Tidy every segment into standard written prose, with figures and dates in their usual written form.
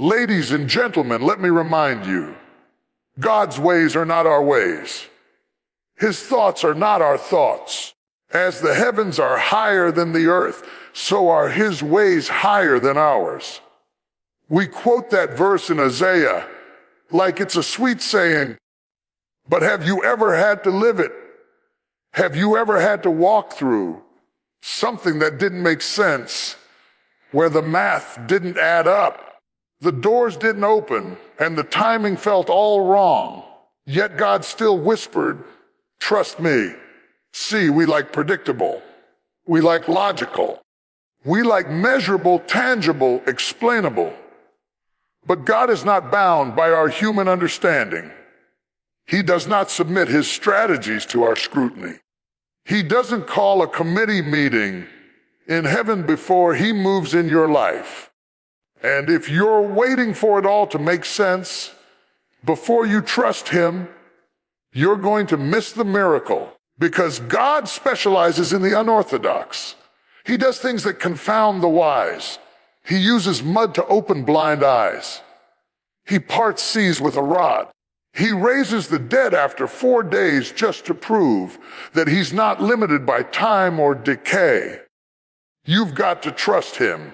Ladies and gentlemen, let me remind you, God's ways are not our ways. His thoughts are not our thoughts. As the heavens are higher than the earth, so are his ways higher than ours. We quote that verse in Isaiah like it's a sweet saying, but have you ever had to live it? Have you ever had to walk through something that didn't make sense, where the math didn't add up? The doors didn't open, and the timing felt all wrong. Yet God still whispered, trust me. See, we like predictable. We like logical. We like measurable, tangible, explainable. But God is not bound by our human understanding. He does not submit his strategies to our scrutiny. He doesn't call a committee meeting in heaven before he moves in your life. And if you're waiting for it all to make sense before you trust him, you're going to miss the miracle, because God specializes in the unorthodox. He does things that confound the wise. He uses mud to open blind eyes. He parts seas with a rod. He raises the dead after 4 days just to prove that he's not limited by time or decay. You've got to trust him.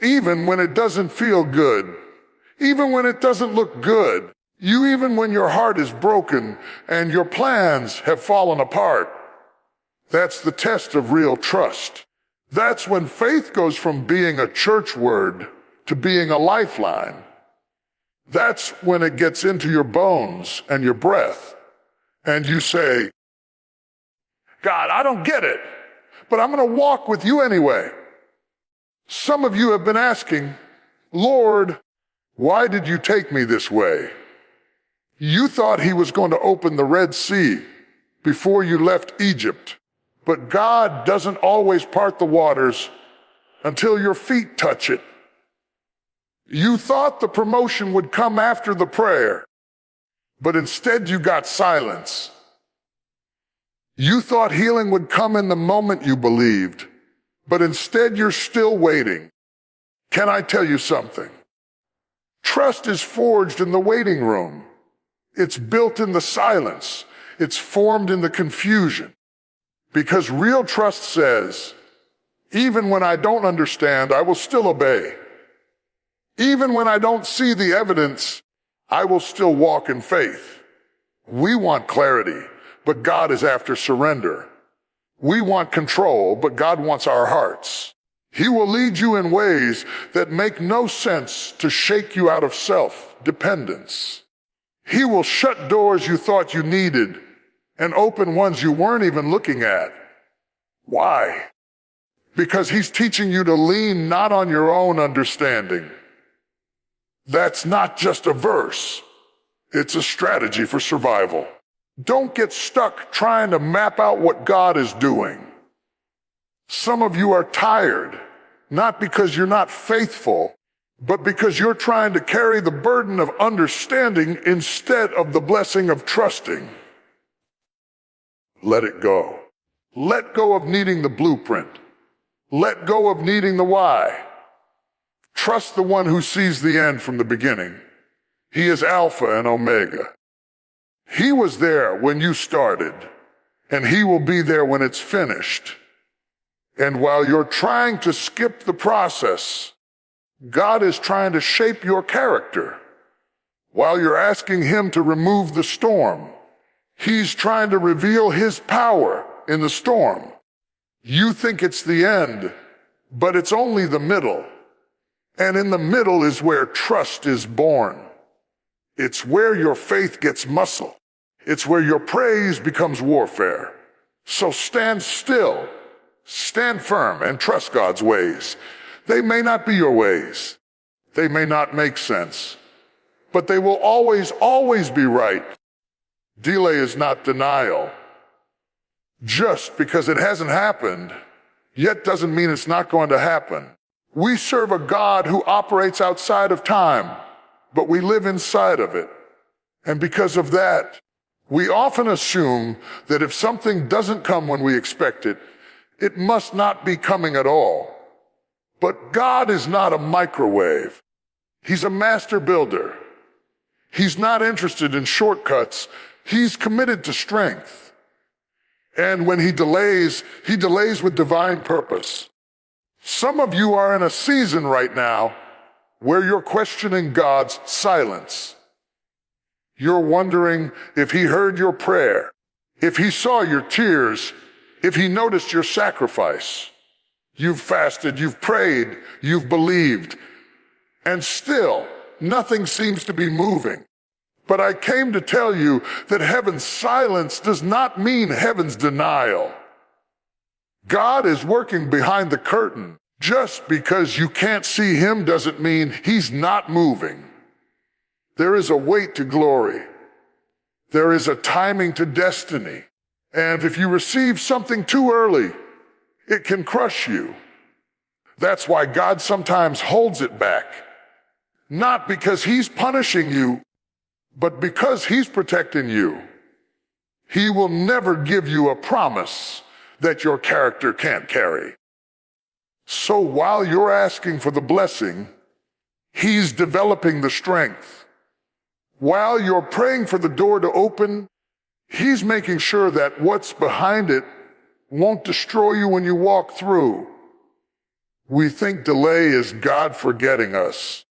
Even when it doesn't feel good, even when it doesn't look good, even when your heart is broken and your plans have fallen apart. That's the test of real trust. That's when faith goes from being a church word to being a lifeline. That's when it gets into your bones and your breath, and you say, God, I don't get it, but I'm going to walk with you anyway. Some of you have been asking, Lord, why did you take me this way? You thought he was going to open the Red Sea before you left Egypt, but God doesn't always part the waters until your feet touch it. You thought the promotion would come after the prayer, but instead you got silence. You thought healing would come in the moment you believed, but instead you're still waiting. Can I tell you something? Trust is forged in the waiting room. It's built in the silence. It's formed in the confusion. Because real trust says, even when I don't understand, I will still obey. Even when I don't see the evidence, I will still walk in faith. We want clarity, but God is after surrender. We want control, but God wants our hearts. He will lead you in ways that make no sense to shake you out of self-dependence. He will shut doors you thought you needed and open ones you weren't even looking at. Why? Because he's teaching you to lean not on your own understanding. That's not just a verse. It's a strategy for survival. Don't get stuck trying to map out what God is doing. Some of you are tired, not because you're not faithful, but because you're trying to carry the burden of understanding instead of the blessing of trusting. Let it go. Let go of needing the blueprint. Let go of needing the why. Trust the one who sees the end from the beginning. He is Alpha and Omega. He was there when you started, and he will be there when it's finished. And while you're trying to skip the process, God is trying to shape your character. While you're asking him to remove the storm, he's trying to reveal his power in the storm. You think it's the end, but it's only the middle. And in the middle is where trust is born. It's where your faith gets muscle. It's where your praise becomes warfare. So stand still, stand firm, and trust God's ways. They may not be your ways. They may not make sense. But they will always, always be right. Delay is not denial. Just because it hasn't happened, yet doesn't mean it's not going to happen. We serve a God who operates outside of time, but we live inside of it. And because of that, we often assume that if something doesn't come when we expect it, it must not be coming at all. But God is not a microwave. He's a master builder. He's not interested in shortcuts. He's committed to strength. And when he delays with divine purpose. Some of you are in a season right now where you're questioning God's silence. You're wondering if he heard your prayer, if he saw your tears, if he noticed your sacrifice. You've fasted, you've prayed, you've believed, and still nothing seems to be moving. But I came to tell you that heaven's silence does not mean heaven's denial. God is working behind the curtain. Just because you can't see him doesn't mean he's not moving. There is a weight to glory. There is a timing to destiny. And if you receive something too early, it can crush you. That's why God sometimes holds it back. Not because he's punishing you, but because he's protecting you. He will never give you a promise that your character can't carry. So while you're asking for the blessing, he's developing the strength. While you're praying for the door to open, he's making sure that what's behind it won't destroy you when you walk through. We think delay is God forgetting us.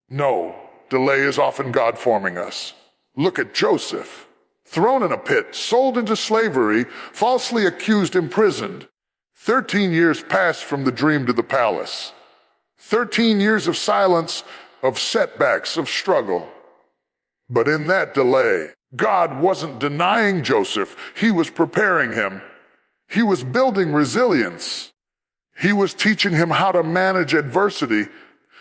No, delay is often God forming us. Look at Joseph, thrown in a pit, sold into slavery, falsely accused, imprisoned. 13 years passed from the dream to the palace. 13 years of silence, of setbacks, of struggle. But in that delay, God wasn't denying Joseph. He was preparing him. He was building resilience. He was teaching him how to manage adversity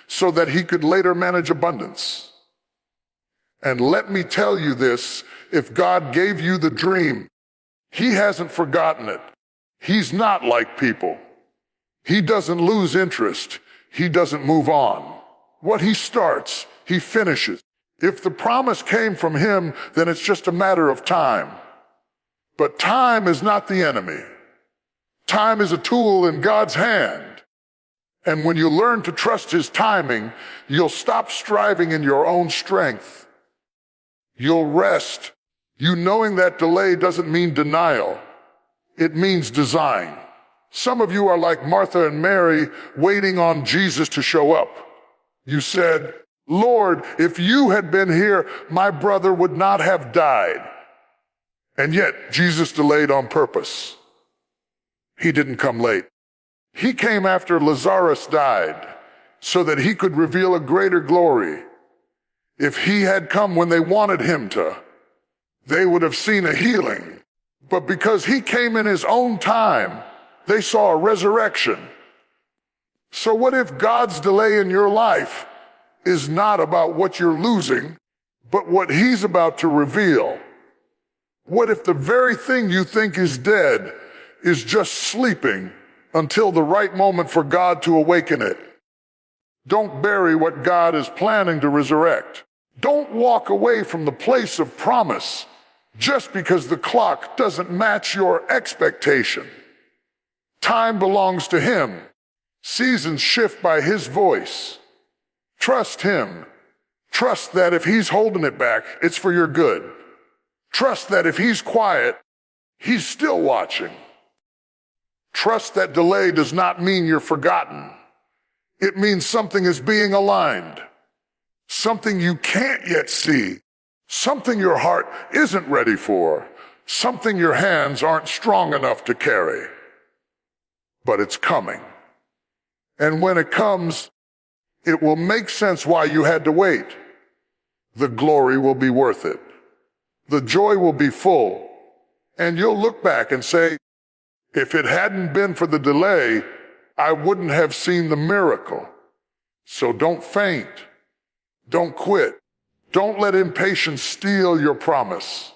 so that he could later manage abundance. And let me tell you this, if God gave you the dream, he hasn't forgotten it. He's not like people. He doesn't lose interest. He doesn't move on. What he starts, he finishes. If the promise came from him, then it's just a matter of time. But time is not the enemy. Time is a tool in God's hand. And when you learn to trust his timing, you'll stop striving in your own strength. You'll rest. You knowing that delay doesn't mean denial. It means design. Some of you are like Martha and Mary, waiting on Jesus to show up. You said, Lord, if you had been here, my brother would not have died. And yet, Jesus delayed on purpose. He didn't come late. He came after Lazarus died so that he could reveal a greater glory. If he had come when they wanted him to, they would have seen a healing. But because he came in his own time, they saw a resurrection. So what if God's delay in your life is not about what you're losing, but what he's about to reveal? What if the very thing you think is dead is just sleeping until the right moment for God to awaken it? Don't bury what God is planning to resurrect. Don't walk away from the place of promise just because the clock doesn't match your expectation. Time belongs to him. Seasons shift by his voice. Trust him. Trust that if he's holding it back, it's for your good. Trust that if he's quiet, he's still watching. Trust that delay does not mean you're forgotten. It means something is being aligned. Something you can't yet see. Something your heart isn't ready for. Something your hands aren't strong enough to carry. But it's coming. And when it comes, it will make sense why you had to wait. The glory will be worth it. The joy will be full. And you'll look back and say, if it hadn't been for the delay, I wouldn't have seen the miracle. So don't faint. Don't quit. Don't let impatience steal your promise.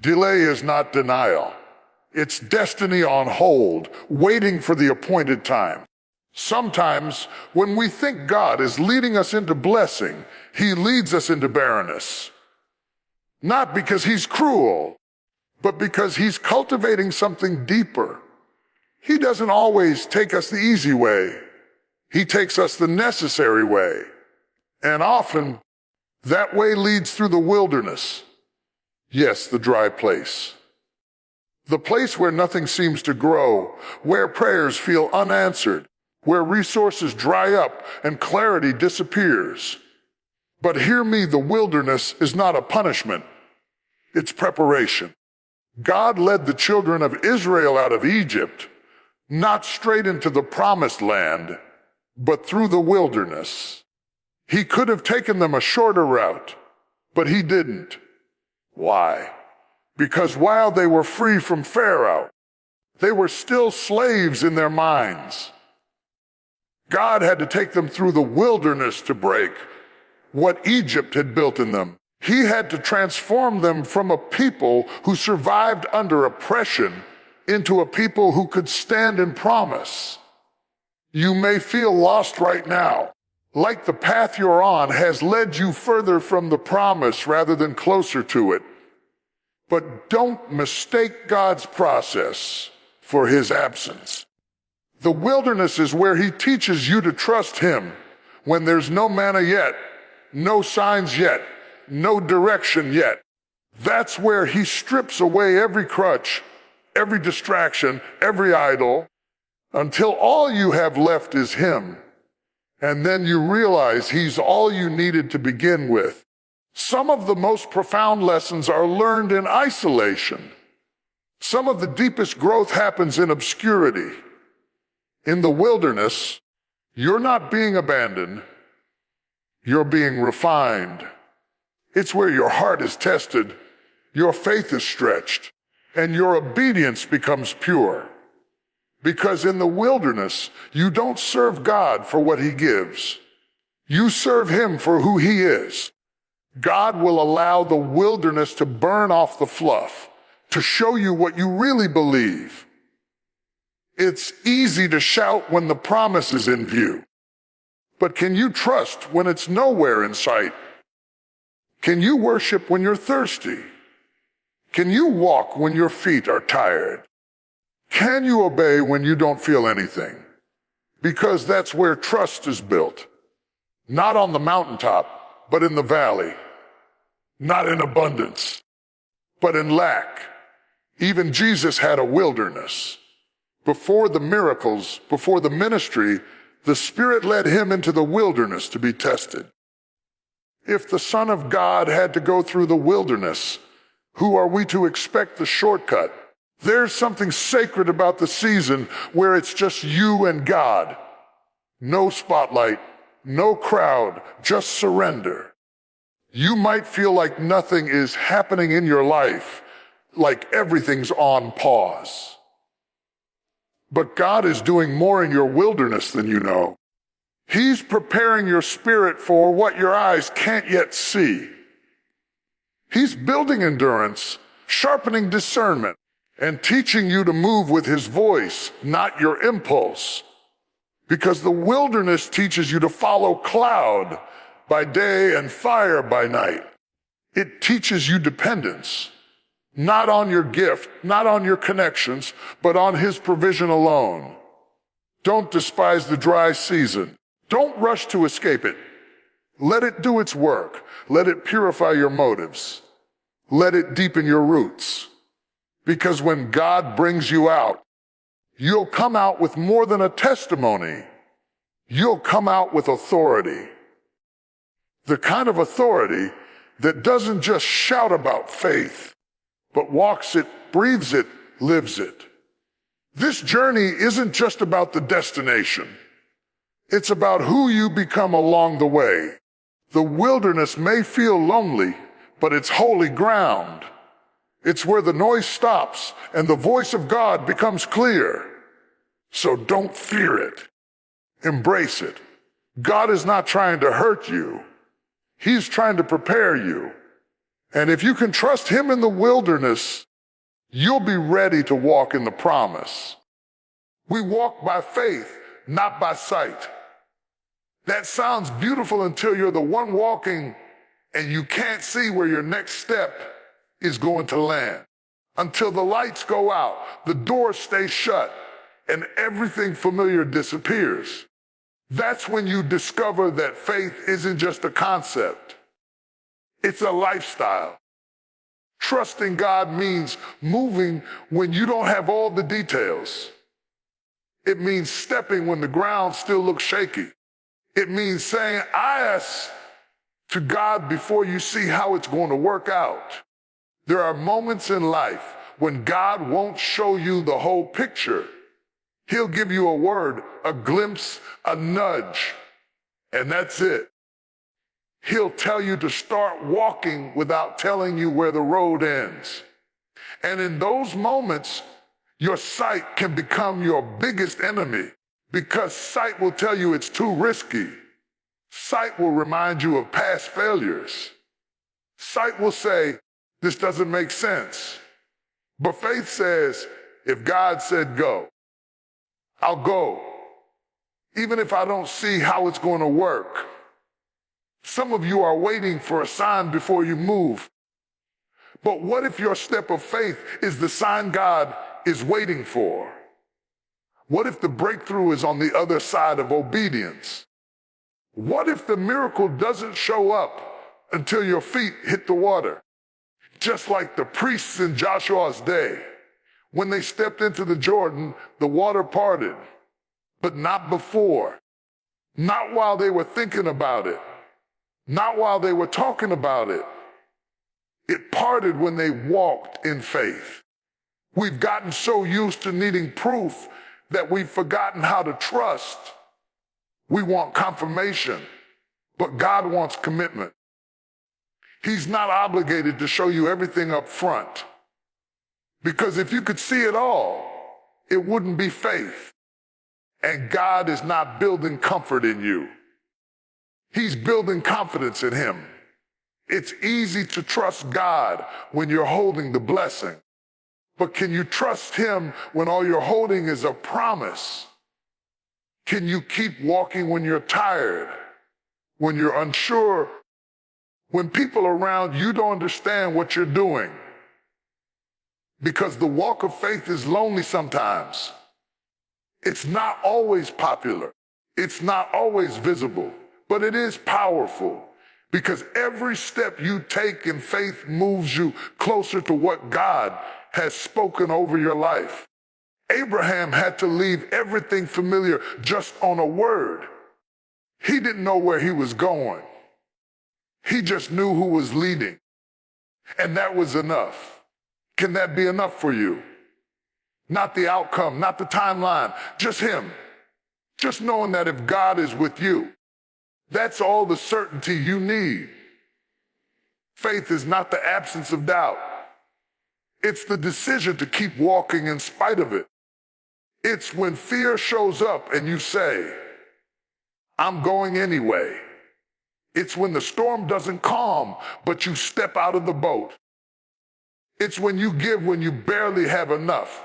Delay is not denial. It's destiny on hold, waiting for the appointed time. Sometimes, when we think God is leading us into blessing, he leads us into barrenness. Not because he's cruel, but because he's cultivating something deeper. He doesn't always take us the easy way. He takes us the necessary way. And often, that way leads through the wilderness. Yes, the dry place. The place where nothing seems to grow, where prayers feel unanswered, where resources dry up and clarity disappears. But hear me, the wilderness is not a punishment. It's preparation. God led the children of Israel out of Egypt, not straight into the promised land, but through the wilderness. He could have taken them a shorter route, but he didn't. Why? Because while they were free from Pharaoh, they were still slaves in their minds. God had to take them through the wilderness to break what Egypt had built in them. He had to transform them from a people who survived under oppression into a people who could stand in promise. You may feel lost right now, like the path you're on has led you further from the promise rather than closer to it. But don't mistake God's process for his absence. The wilderness is where he teaches you to trust him when there's no manna yet, no signs yet, no direction yet. That's where he strips away every crutch, every distraction, every idol, until all you have left is him. And then you realize he's all you needed to begin with. Some of the most profound lessons are learned in isolation. Some of the deepest growth happens in obscurity. In the wilderness, you're not being abandoned. You're being refined. It's where your heart is tested, your faith is stretched, and your obedience becomes pure. Because in the wilderness, you don't serve God for what he gives. You serve him for who he is. God will allow the wilderness to burn off the fluff, to show you what you really believe. It's easy to shout when the promise is in view. But can you trust when it's nowhere in sight? Can you worship when you're thirsty? Can you walk when your feet are tired? Can you obey when you don't feel anything? Because that's where trust is built. Not on the mountaintop, but in the valley. Not in abundance, but in lack. Even Jesus had a wilderness. Before the miracles, before the ministry, the Spirit led him into the wilderness to be tested. If the Son of God had to go through the wilderness, who are we to expect the shortcut? There's something sacred about the season where it's just you and God. No spotlight, no crowd, just surrender. You might feel like nothing is happening in your life, like everything's on pause. But God is doing more in your wilderness than you know. He's preparing your spirit for what your eyes can't yet see. He's building endurance, sharpening discernment, and teaching you to move with his voice, not your impulse. Because the wilderness teaches you to follow cloud by day and fire by night. It teaches you dependence, not on your gift, not on your connections, but on his provision alone. Don't despise the dry season. Don't rush to escape it. Let it do its work. Let it purify your motives. Let it deepen your roots. Because when God brings you out, you'll come out with more than a testimony. You'll come out with authority. The kind of authority that doesn't just shout about faith, but walks it, breathes it, lives it. This journey isn't just about the destination. It's about who you become along the way. The wilderness may feel lonely, but it's holy ground. It's where the noise stops and the voice of God becomes clear. So don't fear it. Embrace it. God is not trying to hurt you. He's trying to prepare you. And if you can trust him in the wilderness, you'll be ready to walk in the promise. We walk by faith, not by sight. That sounds beautiful until you're the one walking and you can't see where your next step is going to land. Until the lights go out, the doors stay shut, and everything familiar disappears. That's when you discover that faith isn't just a concept. It's a lifestyle. Trusting God means moving when you don't have all the details. It means stepping when the ground still looks shaky. It means saying, I ask to God before you see how it's going to work out. There are moments in life when God won't show you the whole picture. He'll give you a word, a glimpse, a nudge, and that's it. He'll tell you to start walking without telling you where the road ends. And in those moments, your sight can become your biggest enemy, because sight will tell you it's too risky. Sight will remind you of past failures. Sight will say, this doesn't make sense. But faith says, if God said go, I'll go, even if I don't see how it's going to work. Some of you are waiting for a sign before you move. But what if your step of faith is the sign God is waiting for? What if the breakthrough is on the other side of obedience? What if the miracle doesn't show up until your feet hit the water? Just like the priests in Joshua's day. When they stepped into the Jordan, the water parted, but not before. Not while they were thinking about it. Not while they were talking about it. It parted when they walked in faith. We've gotten so used to needing proof that we've forgotten how to trust. We want confirmation, but God wants commitment. He's not obligated to show you everything up front. Because if you could see it all, it wouldn't be faith. And God is not building comfort in you. He's building confidence in Him. It's easy to trust God when you're holding the blessing. But can you trust Him when all you're holding is a promise? Can you keep walking when you're tired, when you're unsure, when people around you don't understand what you're doing? Because the walk of faith is lonely sometimes. It's not always popular. It's not always visible, but it is powerful, because every step you take in faith moves you closer to what God has spoken over your life. Abraham had to leave everything familiar just on a word. He didn't know where he was going. He just knew who was leading. And that was enough. Can that be enough for you? Not the outcome, not the timeline, just Him. Just knowing that if God is with you, that's all the certainty you need. Faith is not the absence of doubt. It's the decision to keep walking in spite of it. It's when fear shows up and you say, I'm going anyway. It's when the storm doesn't calm, but you step out of the boat. It's when you give when you barely have enough.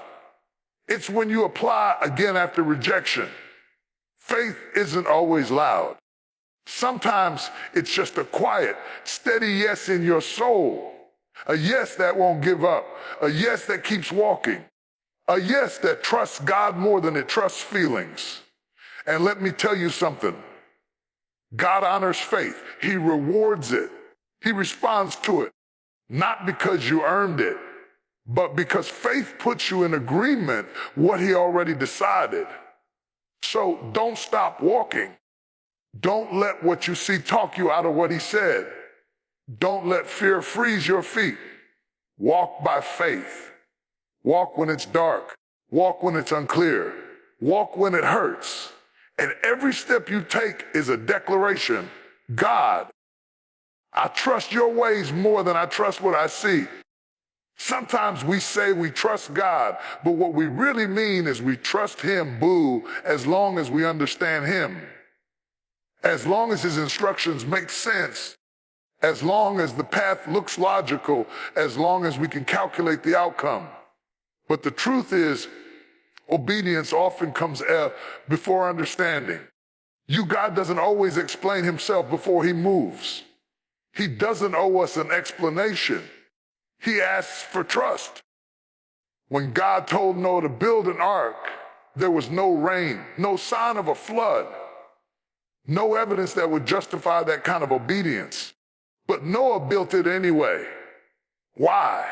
It's when you apply again after rejection. Faith isn't always loud. Sometimes it's just a quiet, steady yes in your soul. A yes that won't give up. A yes that keeps walking. A yes that trusts God more than it trusts feelings. And let me tell you something. God honors faith. He rewards it. He responds to it. Not because you earned it, but because faith puts you in agreement what He already decided. So don't stop walking. Don't let what you see talk you out of what He said. Don't let fear freeze your feet. Walk by faith. Walk when it's dark. Walk when it's unclear. Walk when it hurts. And every step you take is a declaration. God, I trust your ways more than I trust what I see. Sometimes we say we trust God, but what we really mean is we trust Him, as long as we understand Him. As long as His instructions make sense. As long as the path looks logical. As long as we can calculate the outcome. But the truth is, obedience often comes before understanding. God doesn't always explain Himself before He moves. He doesn't owe us an explanation. He asks for trust. When God told Noah to build an ark, there was no rain, no sign of a flood. No evidence that would justify that kind of obedience. But Noah built it anyway. Why?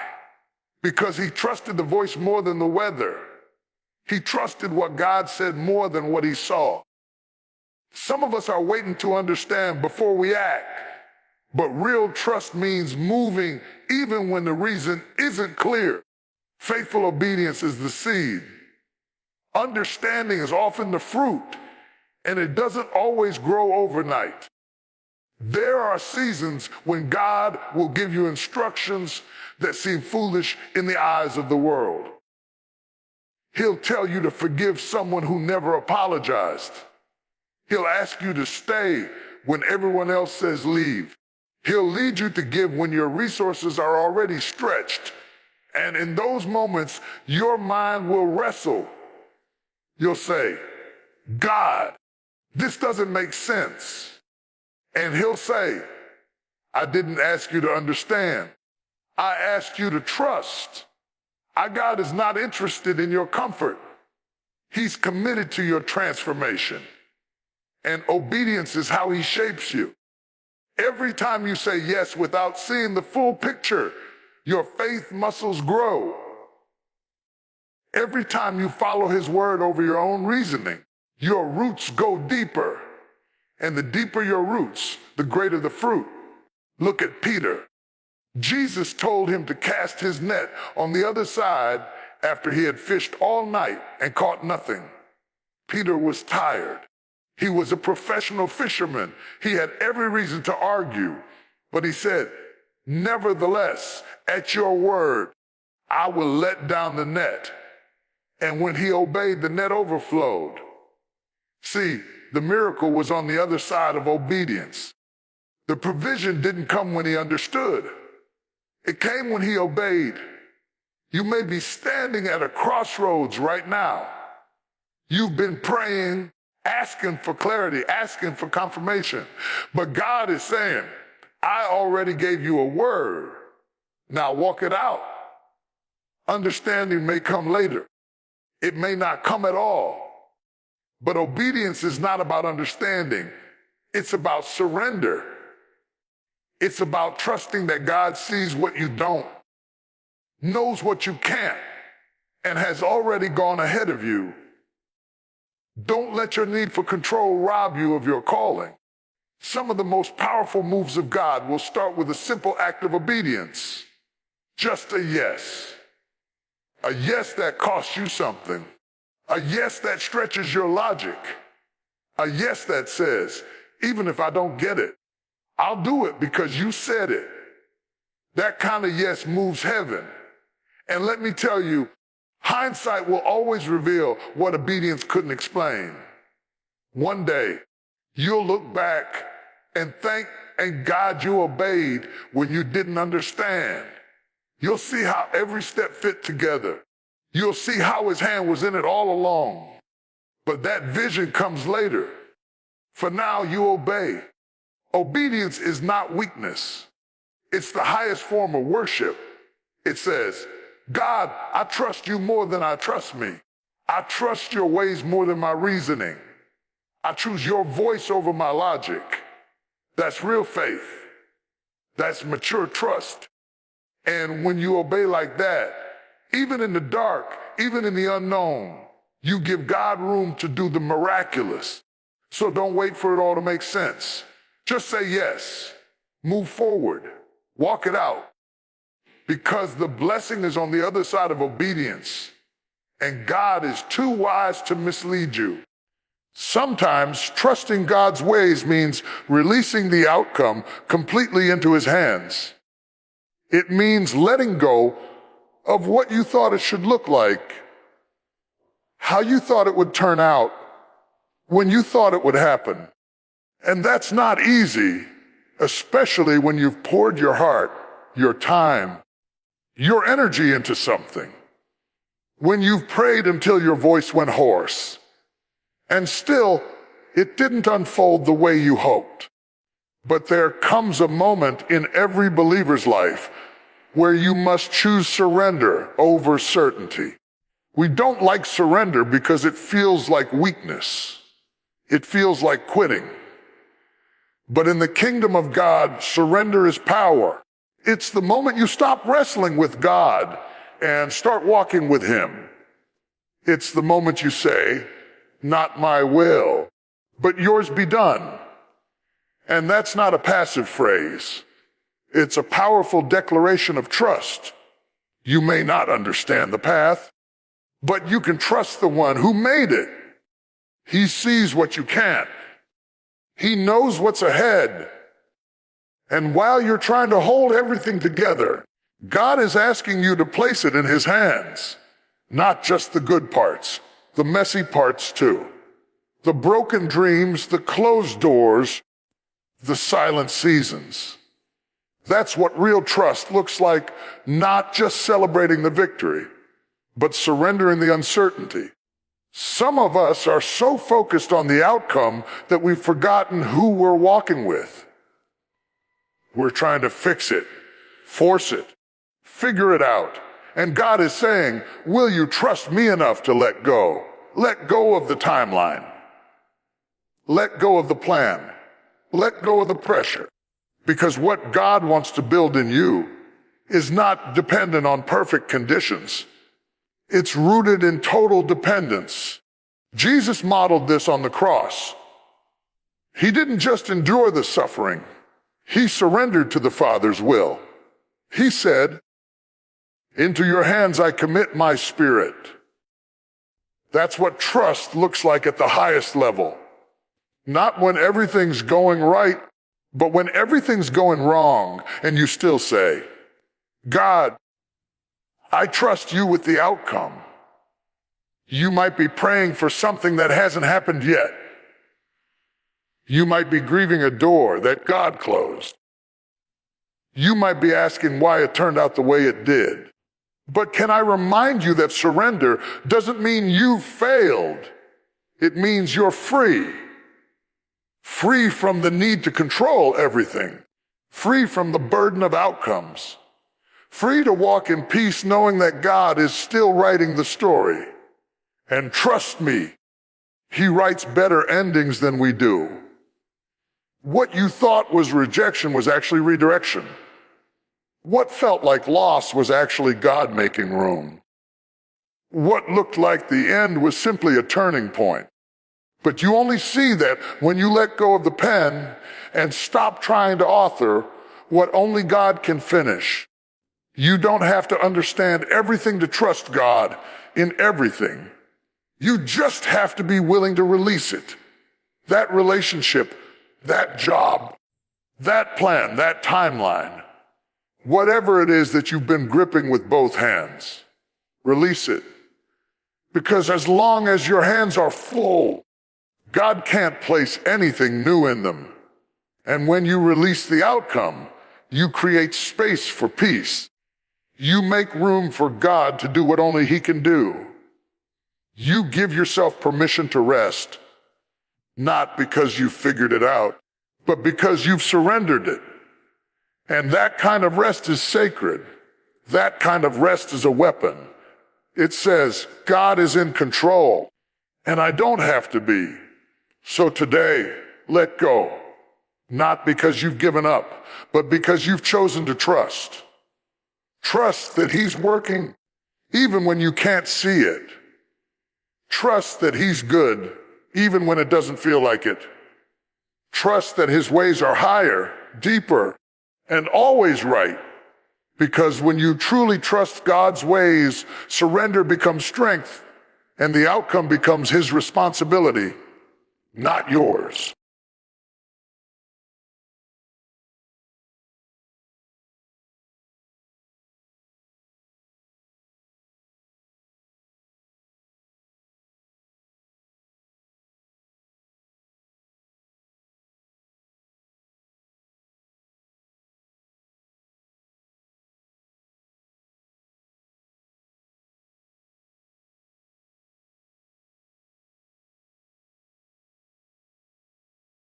Because he trusted the voice more than the weather. He trusted what God said more than what he saw. Some of us are waiting to understand before we act. But real trust means moving even when the reason isn't clear. Faithful obedience is the seed. Understanding is often the fruit, and it doesn't always grow overnight. There are seasons when God will give you instructions that seem foolish in the eyes of the world. He'll tell you to forgive someone who never apologized. He'll ask you to stay when everyone else says leave. He'll lead you to give when your resources are already stretched. And in those moments, your mind will wrestle. You'll say, God, this doesn't make sense. And he'll say, I didn't ask you to understand. I asked you to trust. Our God is not interested in your comfort. He's committed to your transformation. And obedience is how he shapes you. Every time you say yes without seeing the full picture, your faith muscles grow. Every time you follow his word over your own reasoning, your roots go deeper. And the deeper your roots, the greater the fruit. Look at Peter. Jesus told him to cast his net on the other side after he had fished all night and caught nothing. Peter was tired. He was a professional fisherman. He had every reason to argue, but he said, nevertheless, at your word, I will let down the net. And when he obeyed, the net overflowed. See, the miracle was on the other side of obedience. The provision didn't come when he understood. It came when he obeyed. You may be standing at a crossroads right now. You've been praying, asking for clarity, asking for confirmation. But God is saying, I already gave you a word. Now walk it out. Understanding may come later. It may not come at all. But obedience is not about understanding. It's about surrender. It's about trusting that God sees what you don't, knows what you can't, and has already gone ahead of you. Don't let your need for control rob you of your calling. Some of the most powerful moves of God will start with a simple act of obedience. Just a yes. A yes that costs you something. A yes that stretches your logic. A yes that says, even if I don't get it, I'll do it because you said it. That kind of yes moves heaven. And let me tell you, hindsight will always reveal what obedience couldn't explain. One day, you'll look back and thank God you obeyed when you didn't understand. You'll see how every step fit together. You'll see how his hand was in it all along. But that vision comes later. For now, you obey. Obedience is not weakness. It's the highest form of worship. It says, God, I trust you more than I trust me. I trust your ways more than my reasoning. I choose your voice over my logic. That's real faith. That's mature trust. And when you obey like that, even in the dark, even in the unknown, you give God room to do the miraculous. So don't wait for it all to make sense. Just say yes. Move forward. Walk it out. Because the blessing is on the other side of obedience. And God is too wise to mislead you. Sometimes trusting God's ways means releasing the outcome completely into his hands. It means letting go of what you thought it should look like, how you thought it would turn out, when you thought it would happen. And that's not easy, especially when you've poured your heart, your time, your energy into something. When you've prayed until your voice went hoarse, and still it didn't unfold the way you hoped. But there comes a moment in every believer's life where you must choose surrender over certainty. We don't like surrender because it feels like weakness. It feels like quitting. But in the kingdom of God, surrender is power. It's the moment you stop wrestling with God and start walking with Him. It's the moment you say, not my will, but yours be done. And that's not a passive phrase. It's a powerful declaration of trust. You may not understand the path, but you can trust the one who made it. He sees what you can't. He knows what's ahead. And while you're trying to hold everything together, God is asking you to place it in His hands. Not just the good parts, the messy parts too. The broken dreams, the closed doors, the silent seasons. That's what real trust looks like, not just celebrating the victory, but surrendering the uncertainty. Some of us are so focused on the outcome that we've forgotten who we're walking with. We're trying to fix it, force it, figure it out. And God is saying, will you trust me enough to let go? Let go of the timeline. Let go of the plan. Let go of the pressure. Because what God wants to build in you is not dependent on perfect conditions. It's rooted in total dependence. Jesus modeled this on the cross. He didn't just endure the suffering. He surrendered to the Father's will. He said, into your hands I commit my spirit. That's what trust looks like at the highest level. Not when everything's going right, but when everything's going wrong and you still say, God, I trust you with the outcome. You might be praying for something that hasn't happened yet. You might be grieving a door that God closed. You might be asking why it turned out the way it did. But can I remind you that surrender doesn't mean you failed. It means you're free. Free from the need to control everything. Free from the burden of outcomes. Free to walk in peace knowing that God is still writing the story. And trust me, He writes better endings than we do. What you thought was rejection was actually redirection. What felt like loss was actually God making room. What looked like the end was simply a turning point. But you only see that when you let go of the pen and stop trying to author what only God can finish. You don't have to understand everything to trust God in everything. You just have to be willing to release it. That relationship, that job, that plan, that timeline, whatever it is that you've been gripping with both hands, release it. Because as long as your hands are full, God can't place anything new in them. And when you release the outcome, you create space for peace. You make room for God to do what only He can do. You give yourself permission to rest, not because you've figured it out, but because you've surrendered it. And that kind of rest is sacred. That kind of rest is a weapon. It says, God is in control, and I don't have to be. So today, let go. Not because you've given up, but because you've chosen to trust. Trust that He's working even when you can't see it. Trust that He's good even when it doesn't feel like it. Trust that His ways are higher, deeper, and always right. Because when you truly trust God's ways, surrender becomes strength, and the outcome becomes His responsibility, not yours.